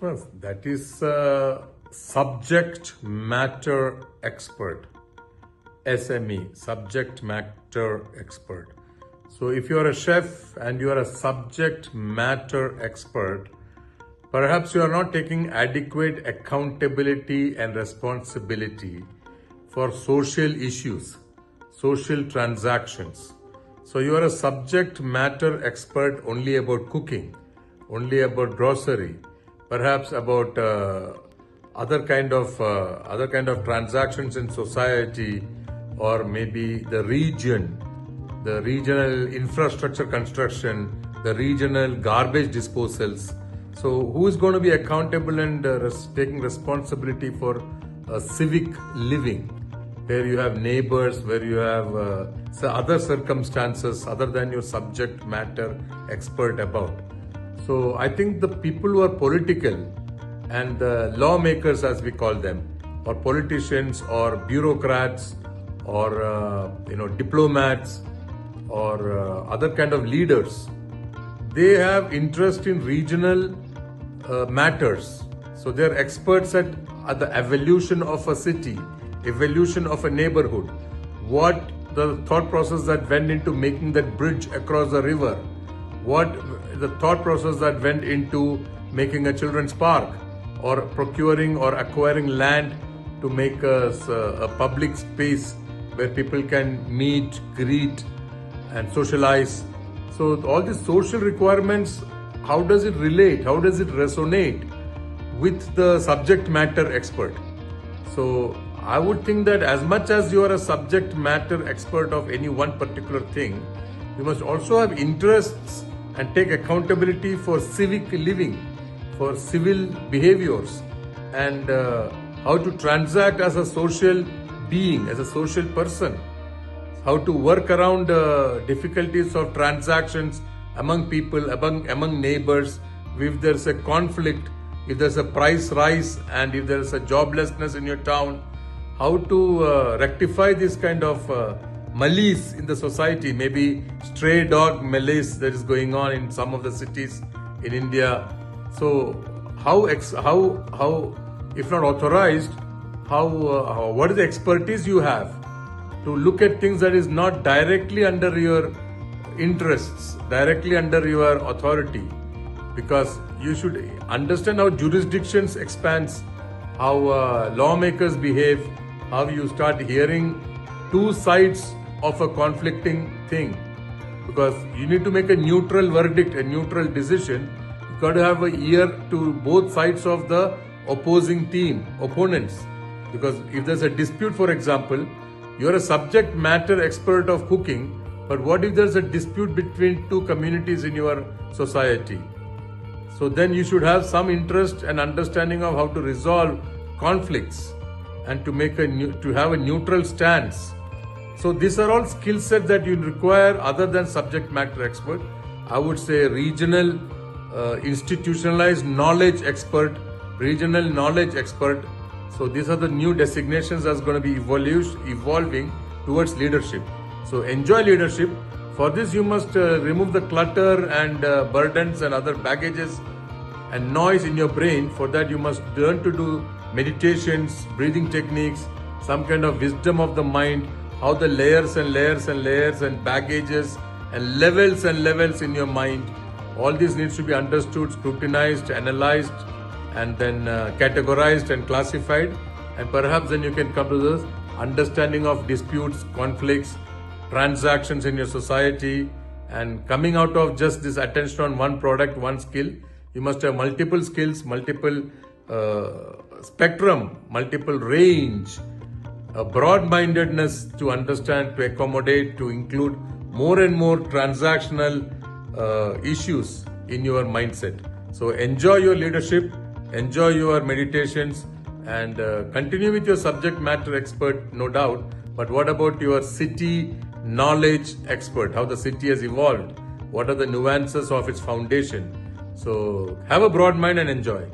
Well, that is subject matter expert, SME, subject matter expert. So if you are a chef and you are a subject matter expert, perhaps you are not taking adequate accountability and responsibility for social issues, social transactions. So you are a subject matter expert only about cooking, only about grocery, perhaps about other kind of transactions in society, or maybe the regional infrastructure construction, the regional garbage disposals. So who is going to be accountable and taking responsibility for civic living, where you have neighbors, where you have other circumstances other than your subject matter expert about. So I think the people who are political and the lawmakers, as we call them, or politicians or bureaucrats or diplomats or other kind of leaders, they have interest in regional matters. So they are experts at the evolution of a city, evolution of a neighborhood, what the thought process that went into making that bridge across the river, what the thought process that went into making a children's park, or procuring or acquiring land to make a public space where people can meet, greet and socialize. So all these social requirements, how does it relate? How does it resonate with the subject matter expert? So I would think that as much as you are a subject matter expert of any one particular thing, you must also have interests and take accountability for civic living, for civil behaviors, and how to transact as a social being, as a social person, how to work around difficulties of transactions among people, among neighbors, if there's a conflict, if there's a price rise, and if there's a joblessness in your town, how to rectify this kind of malaise in the society, maybe stray dog malaise that is going on in some of the cities in India. So how if not authorized, what is the expertise you have to look at things that is not directly under your interests, directly under your authority? Because you should understand how jurisdictions expands, how lawmakers behave, how you start hearing two sides of a conflicting thing. Because you need to make a neutral verdict, a neutral decision. You got to have an ear to both sides of the opposing team, opponents. Because if there's a dispute, for example, you're a subject matter expert of cooking, but what if there's a dispute between two communities in your society? So then you should have some interest and understanding of how to resolve conflicts and to have a neutral stance. So these are all skill sets that you require other than subject matter expert. I would say regional institutionalized knowledge expert, regional knowledge expert. So these are the new designations that's going to be evolving towards leadership. So enjoy leadership. For this you must remove the clutter and burdens and other baggages and noise in your brain. For that you must learn to do meditations, breathing techniques, some kind of wisdom of the mind, how the layers and layers and layers and baggages and levels in your mind, all this needs to be understood, scrutinized, analyzed, and then categorized and classified. And perhaps then you can come to this understanding of disputes, conflicts, transactions in your society. And coming out of just this attention on one product, one skill, you must have multiple skills, multiple spectrum, multiple range, a broad-mindedness to understand, to accommodate, to include more and more transactional issues in your mindset. So enjoy your leadership, enjoy your meditations, and continue with your subject matter expert, no doubt. But what about your city knowledge expert? How the city has evolved? What are the nuances of its foundation? So have a broad mind and enjoy.